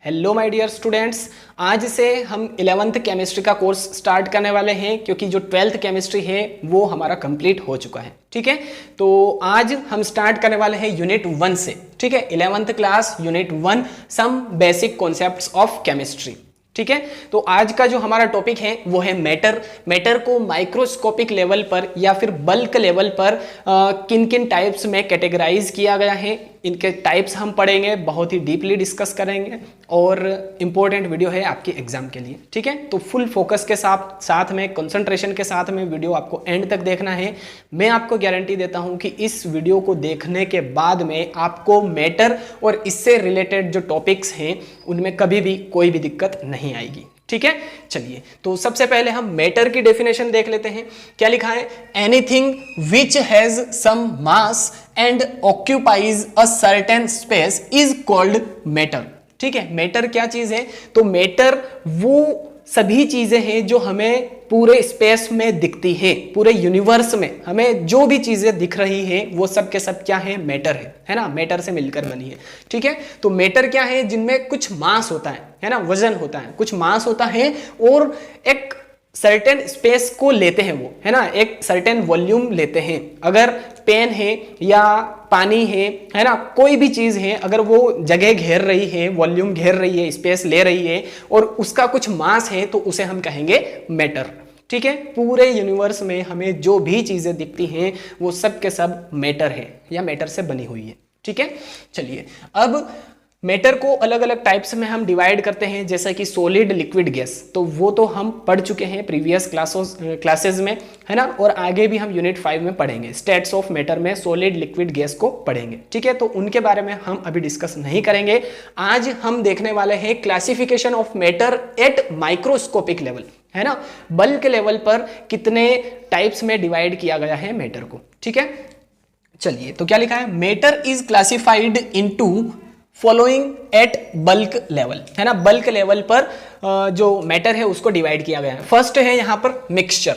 Hello my dear students, आज से हम 11th केमिस्ट्री का कोर्स स्टार्ट करने वाले हैं क्योंकि जो 12th केमिस्ट्री है वो हमारा कंप्लीट हो चुका है। ठीक है, तो आज हम स्टार्ट करने वाले हैं यूनिट 1 से। ठीक है, 11th class unit 1 some basic concepts of chemistry. ठीक है, तो आज का जो हमारा टॉपिक है वो है मैटर को माइक्रोस्कोपिक लेवल पर या फिर बल्क लेवल पर किन किन टाइप्स में कैटेगराइज किया गया है, इनके टाइप्स हम पढ़ेंगे, बहुत ही डीपली डिस्कस करेंगे और इम्पोर्टेंट वीडियो है आपके एग्जाम के लिए। ठीक है, तो फुल फोकस के साथ में कंसंट्रेशन के साथ में वीडियो आपको एंड तक देखना है। मैं आपको गारंटी देता हूं कि इस वीडियो को देखने के बाद में आपको मैटर और इससे रिलेटेड जो टॉपिक्स हैं उनमें कभी भी कोई भी दिक्कत नहीं आएगी। ठीक है, चलिए तो सबसे पहले हम मैटर की डेफिनेशन देख लेते हैं। क्या लिखा है? Anything which has some mass and occupies a certain space is called matter. ठीक है, मैटर क्या चीज है? तो मैटर वो सभी चीजें हैं जो हमें पूरे स्पेस में दिखती है, पूरे यूनिवर्स में हमें जो भी चीजें दिख रही हैं वो सब के सब क्या है? मैटर है ना, मैटर से मिलकर बनी है। ठीक है, तो मैटर क्या है? जिनमें कुछ मास होता है ना, वजन होता है, कुछ मास होता है और एक सर्टेन स्पेस को लेते हैं वो, है ना, एक सर्टेन वॉल्यूम लेते हैं। अगर पेन है या पानी है ना, कोई भी चीज है, अगर वो जगह घेर रही है, वॉल्यूम घेर रही है, स्पेस ले रही है और उसका कुछ मास है तो उसे हम कहेंगे मैटर। ठीक है, पूरे यूनिवर्स में हमें जो भी चीजें दिखती हैं वो सब के सब मैटर है या मैटर से बनी हुई है। ठीक है, चलिए अब मैटर को अलग अलग टाइप्स में हम डिवाइड करते हैं, जैसे कि सॉलिड, लिक्विड, गैस। तो वो तो हम पढ़ चुके हैं प्रीवियस क्लासेस में, है ना, और आगे भी हम यूनिट 5 में पढ़ेंगे। स्टेट्स ऑफ मैटर में सॉलिड, लिक्विड, गैस को पढ़ेंगे। ठीक है, तो उनके बारे में हम अभी डिस्कस नहीं करेंगे। आज हम देखने वाले हैं classification of matter at microscopic level, है ना, बल्क लेवल पर कितने टाइप्स में डिवाइड किया गया है मैटर को। ठीक है, चलिए तो क्या लिखा है? Matter is classified into following at bulk level, है ना, बल्क लेवल पर जो मैटर है उसको डिवाइड किया गया है। फर्स्ट है यहां पर मिक्सचर।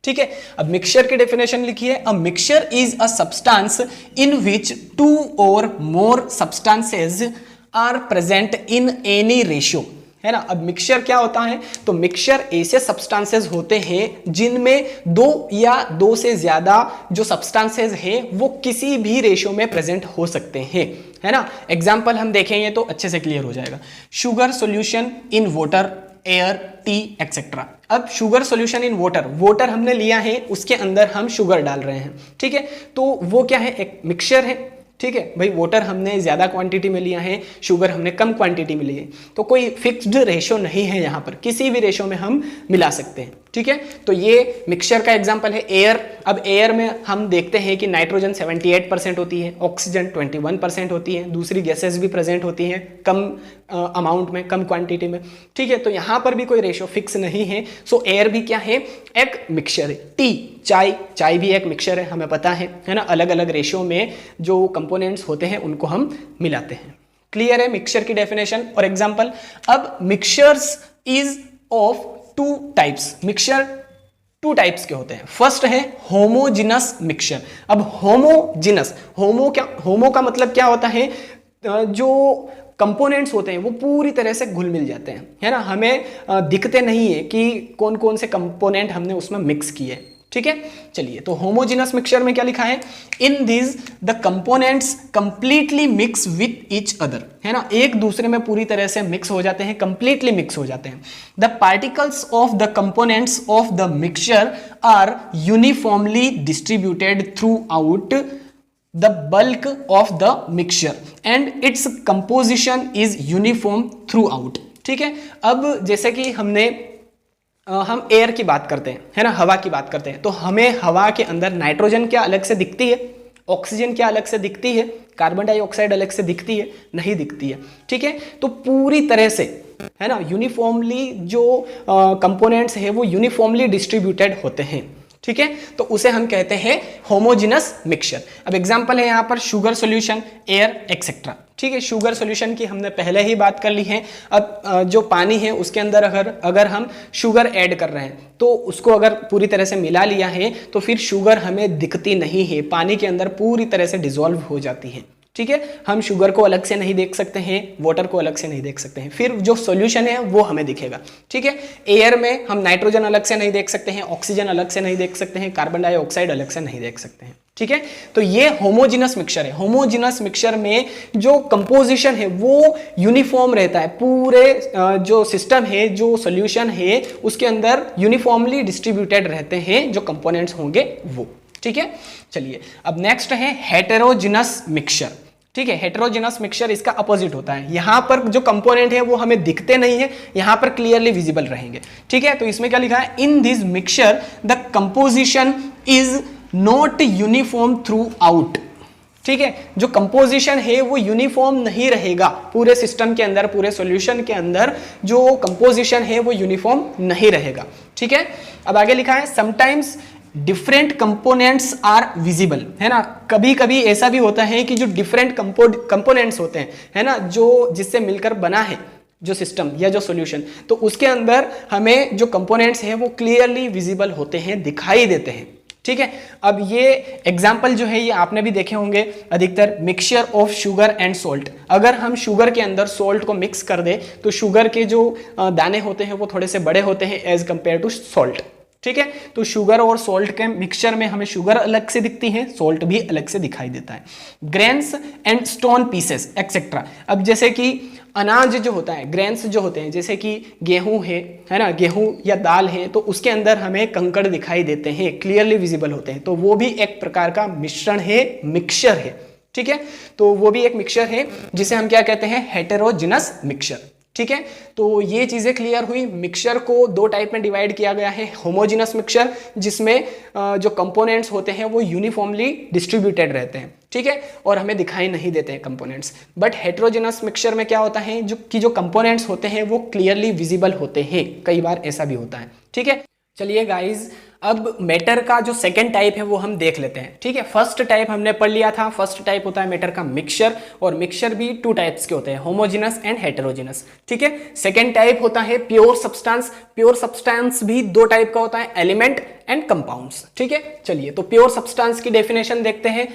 ठीक है, अब मिक्सचर की डेफिनेशन लिखी है, a mixture is a substance in which 2 or more substances are present in any ratio, है ना। अब मिक्सचर क्या होता है? तो मिक्सचर ऐसे सब्सटेंसेस होते हैं जिनमें 2 या 2 से ज्यादा जो सब्सटेंसेस हैं वो किसी भी रेशियो में प्रेजेंट हो सकते हैं, है ना। एग्जांपल हम देखेंगे तो अच्छे से क्लियर हो जाएगा। Sugar solution in water, air, T etcetera. अब शुगर सॉल्यूशन इन वाटर हमने लिया है, उसके अंदर हम शुगर डाल रहे हैं। ठीक है, तो वो क्या है? एक मिक्सचर है। ठीक है भाई, वाटर हमने ज्यादा क्वांटिटी में लिया है, शुगर हमने कम क्वांटिटी में ली है, तो कोई फिक्स्ड रेशियो नहीं है यहाँ पर, किसी भी रेशियो में हम मिला सकते हैं। ठीक है, तो ये मिक्सचर का एग्जांपल है। एयर, अब एयर में हम देखते हैं कि नाइट्रोजन 78% होती है, ऑक्सीजन 21% होती है, दूसरी गैसेस भी प्रेजेंट होती हैं कम अमाउंट में, कम क्वांटिटी में। ठीक है, तो यहाँ पर भी कोई रेशियो फिक्स नहीं है। सो एयर भी क्या है? एक मिक्सचर है। टी, चाय भी एक मिक्सचर है, हमें पता है ना, अलग अलग रेशियो में जो कंपोनेंट्स होते हैं उनको हम मिलाते हैं। क्लियर है मिक्सचर की डेफिनेशन और एग्जांपल। अब mixtures is of 2 types. Mixture 2 types के होते हैं। फर्स्ट है होमोजिनस मिक्सचर। अब होमोजिनस, होमो का मतलब क्या होता है? जो कंपोनेंट्स होते हैं वो पूरी तरह से घुल मिल जाते हैं, है ना, हमें दिखते नहीं है कि कौन कौन से कंपोनेंट हमने उसमें मिक्स किए। ठीक है, चलिए तो होमोजिनस मिक्सचर में क्या लिखा है? In this the components completely mix with each other, है ना, एक दूसरे में पूरी तरह से मिक्स हो जाते हैं, कंप्लीटली मिक्स हो जाते हैं। The particles of the components of the mixture are uniformly distributed throughout the bulk of the mixture and its composition is uniform throughout. ठीक है, अब जैसे कि हम एयर की बात करते हैं, है ना, हवा की बात करते हैं, तो हमें हवा के अंदर नाइट्रोजन क्या अलग से दिखती है? ऑक्सीजन क्या अलग से दिखती है? कार्बन डाइऑक्साइड अलग से दिखती है? नहीं दिखती है। ठीक है, तो पूरी तरह से, है ना, यूनिफॉर्मली जो कंपोनेंट्स है वो यूनिफॉर्मली डिस्ट्रीब्यूटेड होते हैं। ठीक है, तो उसे हम कहते हैं होमोजिनस मिक्सचर। अब एग्जांपल है यहाँ पर शुगर सॉल्यूशन, एयर एक्सेट्रा। ठीक है, शुगर सॉल्यूशन की हमने पहले ही बात कर ली है। अब जो पानी है उसके अंदर अगर हम शुगर ऐड कर रहे हैं तो उसको अगर पूरी तरह से मिला लिया है तो फिर शुगर हमें दिखती नहीं है, पानी के अंदर पूरी तरह से डिसॉल्व हो जाती है। ठीक है, हम शुगर को अलग से नहीं देख सकते हैं, वाटर को अलग से नहीं देख सकते हैं, फिर जो सॉल्यूशन है वो हमें दिखेगा। ठीक है, एयर में हम नाइट्रोजन अलग से नहीं देख सकते हैं, ऑक्सीजन अलग से नहीं देख सकते हैं, कार्बन डाइऑक्साइड अलग से नहीं देख सकते हैं। ठीक है, तो ये होमोजिनस मिक्सचर है। होमोजिनस मिक्सचर में जो कंपोजिशन है वो यूनिफॉर्म रहता है, पूरे जो सिस्टम है, जो सॉल्यूशन है उसके अंदर यूनिफॉर्मली डिस्ट्रीब्यूटेड रहते हैं जो कंपोनेंट्स होंगे वो। ठीक है, चलिए अब नेक्स्ट है हेटेरोजिनस मिक्सचर। ठीक है, हेटेरोजिनस मिक्सचर इसका अपोजिट होता है। यहां पर जो कंपोनेंट है वो हमें दिखते नहीं है, यहां पर क्लियरली विजिबल रहेंगे। ठीक है, तो इसमें क्या लिखा है, in this mixture the composition is not uniform throughout. ठीक है, जो कंपोजिशन है वो यूनिफॉर्म नहीं रहेगा पूरे सिस्टम के अंदर, पूरे सॉल्यूशन के अंदर जो कंपोजिशन है वो यूनिफॉर्म नहीं रहेगा। ठीक है, अब आगे लिखा है sometimes different components are visible, है ना। कभी कभी ऐसा भी होता है कि जो डिफरेंट कंपोनेंट्स होते हैं, है ना, जो जिससे मिलकर बना है जो सिस्टम या जो सॉल्यूशन, तो उसके अंदर हमें जो कंपोनेंट्स हैं वो क्लियरली विजिबल होते हैं, दिखाई देते हैं। ठीक है, अब ये एग्जाम्पल जो है ये आपने भी देखे होंगे अधिकतर, mixture of sugar and salt. अगर हम शुगर के अंदर सॉल्ट को मिक्स कर दे तो शुगर के जो दाने होते हैं वो थोड़े से बड़े होते हैं एज कंपेयर टू सॉल्ट। ठीक है, तो शुगर और सॉल्ट के मिक्सचर में हमें शुगर अलग से दिखती है, सॉल्ट भी अलग से दिखाई देता है। Grains and stone pieces etcetera. अब जैसे कि अनाज जो होता है, ग्रेन्स जो होते हैं, जैसे कि गेहूं है ना, गेहूं या दाल है, तो उसके अंदर हमें कंकड़ दिखाई देते हैं, क्लियरली विजिबल होते हैं, तो वो भी एक प्रकार का मिश्रण है, मिक्सचर है। ठीक है, तो वो भी एक मिक्सचर है जिसे हम क्या कहते हैं, हेटेरोजिनस मिक्सचर। ठीक है, तो ये चीजें क्लियर हुई। मिक्सचर को दो टाइप में डिवाइड किया गया है, होमोजिनस मिक्सचर जिसमें जो कंपोनेंट्स होते हैं वो यूनिफॉर्मली डिस्ट्रीब्यूटेड रहते हैं, ठीक है, और हमें दिखाई नहीं देते हैं कंपोनेंट्स। बट हेटेरोजिनस मिक्सचर में क्या होता है, जो कंपोनेंट्स होते हैं वो क्लियरली विजिबल होते हैं, कई बार ऐसा भी होता है। ठीक है, चलिए गाइज अब मैटर का जो सेकंड टाइप है वो हम देख लेते हैं। ठीक है, फर्स्ट टाइप हमने पढ़ लिया था, फर्स्ट टाइप होता है मैटर का मिक्सचर, और मिक्सचर भी टू टाइप्स के होते हैं, होमोजिनस एंड हेटेरोजिनस। ठीक है, सेकंड टाइप होता है प्योर सब्सटेंस। प्योर सब्सटेंस भी दो टाइप का होता है, एलिमेंट एंड कंपाउंड्स। ठीक है, चलिए तो प्योर सब्सटेंस की डेफिनेशन देखते हैं।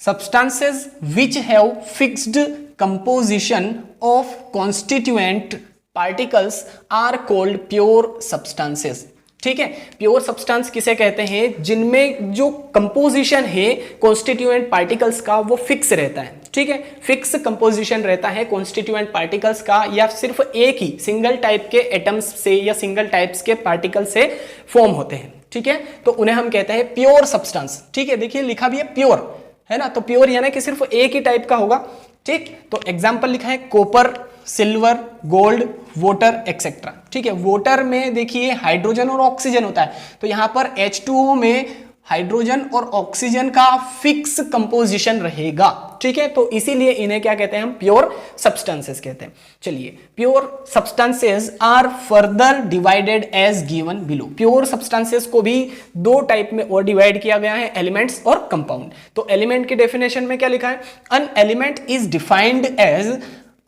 Substances which have fixed composition of constituent particles are called pure substances। ठीक है, प्योर सब्सटेंस किसे कहते हैं, जिनमें जो कंपोजिशन है कॉन्स्टिट्यूएंट पार्टिकल्स का वो फिक्स रहता है। ठीक है, फिक्स कंपोजिशन रहता है कॉन्स्टिट्यूएंट पार्टिकल्स का, या सिर्फ एक ही सिंगल टाइप के एटम्स से या सिंगल टाइप्स के पार्टिकल से फॉर्म होते हैं। ठीक है, तो उन्हें हम कहते हैं प्योर सब्सटेंस। ठीक है, देखिए लिखा भी है प्योर, है ना, तो प्योर यानी कि सिर्फ एक ही टाइप का होगा। ठीक, तो एग्जांपल लिखा है copper, silver, gold, water etcetera. ठीक है, वाटर में देखिए हाइड्रोजन और ऑक्सीजन होता है, तो यहां पर H2O में हाइड्रोजन और ऑक्सीजन का फिक्स कंपोजिशन रहेगा। ठीक है, तो इसीलिए इन्हें क्या कहते हैं हम, प्योर सब्सटेंसेस कहते हैं। चलिए, pure substances are further divided as given below. Pure substances को भी दो टाइप में और डिवाइड किया गया है, एलिमेंट्स और कंपाउंड। तो एलिमेंट की डेफिनेशन में क्या लिखा है, an element is defined as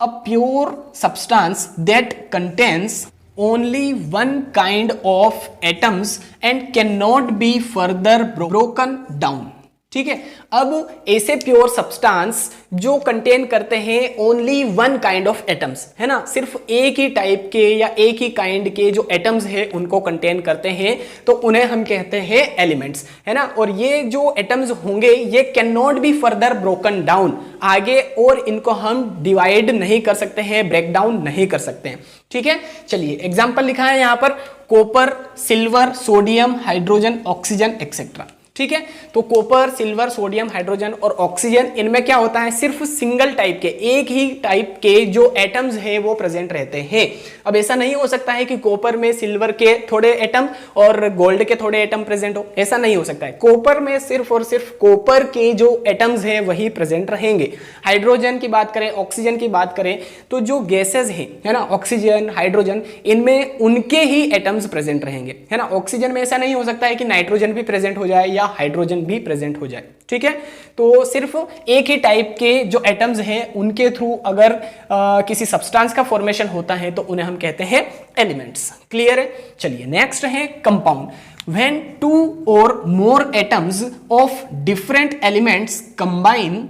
a pure substance that contains only one kind of atoms and cannot be further broken down। ठीक है, अब ऐसे प्योर सब्सटेंस जो कंटेन करते हैं only one kind of atoms, है ना, सिर्फ एक ही टाइप के या एक ही काइंड के जो एटम्स है उनको कंटेन करते हैं, तो उन्हें हम कहते हैं एलिमेंट्स, है ना। और ये जो एटम्स होंगे ये can not be further broken down, आगे और इनको हम डिवाइड नहीं कर सकते हैं, ब्रेक डाउन नहीं कर सकते हैं। ठीक है, चलिए एग्जाम्पल लिखा है यहां पर copper, silver, sodium, hydrogen, oxygen etcetera. ठीक है, तो कॉपर, सिल्वर, सोडियम, हाइड्रोजन और ऑक्सीजन, इनमें क्या होता है, सिर्फ सिंगल टाइप के, एक ही टाइप के जो एटम्स हैं वो प्रेजेंट रहते हैं। अब ऐसा नहीं हो सकता है कि कॉपर में सिल्वर के थोड़े एटम और गोल्ड के थोड़े एटम प्रेजेंट हो, ऐसा नहीं हो सकता है। कॉपर में सिर्फ और सिर्फ कॉपर के जो एटम्स हैं वही प्रेजेंट रहेंगे। हाइड्रोजन की बात करें, ऑक्सीजन की बात करें, तो जो गैसेज हैं, है ना, ऑक्सीजन, हाइड्रोजन, इनमें उनके ही एटम्स प्रेजेंट रहेंगे, है ना। ऑक्सीजन में ऐसा नहीं हो सकता है कि नाइट्रोजन भी प्रेजेंट हो जाए हाइड्रोजन भी प्रेजेंट हो जाए। ठीक है, तो सिर्फ एक ही टाइप के जो एटम्स हैं उनके थ्रू अगर किसी सब्सटेंस का फॉर्मेशन होता है तो उन्हें हम कहते हैं एलिमेंट्स। क्लियर है, चलिए नेक्स्ट है कंपाउंड। व्हेन टू और मोर atoms of different elements combine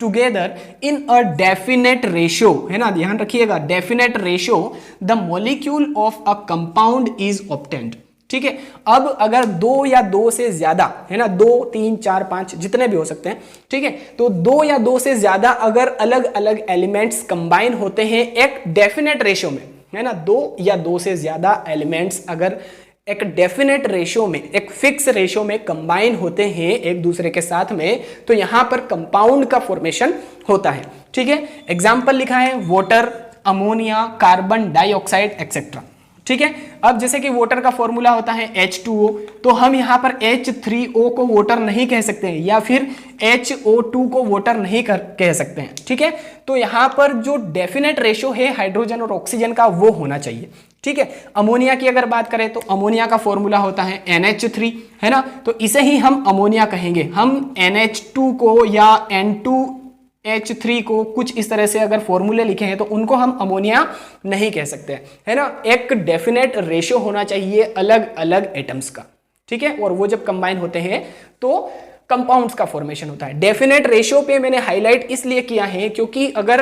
together in a definite ratio, है ना, ध्यान रखिएगा, definite ratio the molecule of a compound is obtained. ठीक है, अब अगर दो या दो से ज्यादा, है ना, 2 3 4 5 जितने भी हो सकते हैं, ठीक है, तो 2 या 2 से ज्यादा अगर अलग अलग एलिमेंट्स कंबाइन होते हैं एक डेफिनेट रेशियो में, है ना, 2 या 2 से ज्यादा एलिमेंट्स अगर एक डेफिनेट रेशियो में, एक फिक्स रेशियो में कंबाइन होते हैं एक दूसरे के साथ में, तो यहां पर कंपाउंड का फॉर्मेशन होता है। ठीक है, एग्जाम्पल लिखा है water, ammonia, carbon dioxide etcetera. ठीक है, अब जैसे कि वाटर का फॉर्मूला होता है H2O, तो हम यहां पर H3O को वाटर नहीं कह सकते हैं या फिर HO2 को वाटर नहीं कह सकते हैं। ठीक है, तो यहां पर जो डेफिनेट रेशियो है हाइड्रोजन और ऑक्सीजन का वो होना चाहिए। ठीक है, अमोनिया की अगर बात करें तो अमोनिया का फॉर्मूला होता है NH3, है ना, तो इसे ही हम अमोनिया कहेंगे। हम NH2 को या N2H3 को कुछ इस तरह से अगर फॉर्मूले लिखे हैं तो उनको हम अमोनिया नहीं कह सकते, है ना। एक डेफिनेट रेशियो होना चाहिए अलग अलग एटम्स का। ठीक है, और वो जब कंबाइन होते हैं तो कंपाउंड्स का फॉर्मेशन होता है। डेफिनेट रेशियो पे मैंने हाईलाइट इसलिए किया है क्योंकि अगर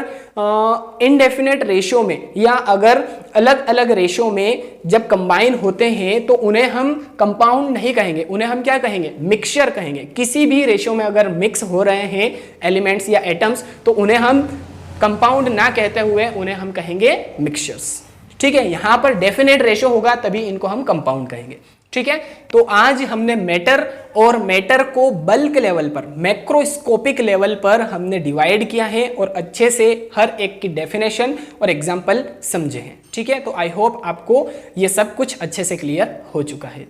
इनडेफिनेट रेशियो में या अगर अलग अलग रेशियो में जब कंबाइन होते हैं तो उन्हें हम कंपाउंड नहीं कहेंगे, उन्हें हम क्या कहेंगे, मिक्सचर कहेंगे। किसी भी रेशियो में अगर मिक्स हो रहे हैं एलिमेंट्स या एटम्स तो उन्हें हम कंपाउंड ना कहते हुए उन्हें हम कहेंगे मिक्सचर्स। ठीक है, यहां पर डेफिनेट रेशियो होगा तभी इनको हम कंपाउंड कहेंगे। ठीक है, तो आज हमने मैटर और मैटर को बल्क लेवल पर, मैक्रोस्कोपिक लेवल पर हमने डिवाइड किया है और अच्छे से हर एक की डेफिनेशन और एग्जाम्पल समझे हैं। ठीक है, तो आई होप आपको ये सब कुछ अच्छे से क्लियर हो चुका है।